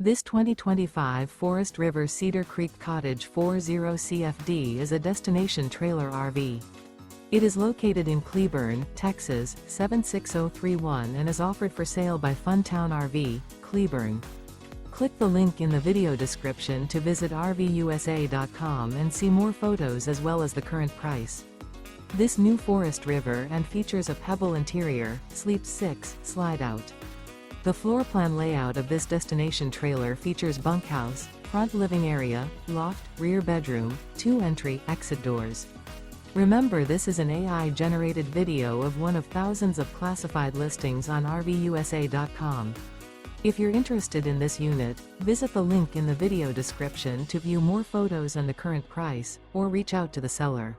This 2025 Forest River Cedar Creek Cottage 40 CFD is a destination trailer RV. It is located in Cleburne, Texas, 76031 and is offered for sale by Funtown RV, Cleburne. Click the link in the video description to visit RVUSA.com and see more photos as well as the current price. This new Forest River and features a PEBBLE interior, Sleep 6, Slideout. The floor plan layout of this destination trailer features bunkhouse, front living area, loft, rear bedroom, 2 entry/exit doors. Remember, this is an AI-generated video of one of thousands of classified listings on RVUSA.com. If you're interested in this unit, visit the link in the video description to view more photos and the current price, or reach out to the seller.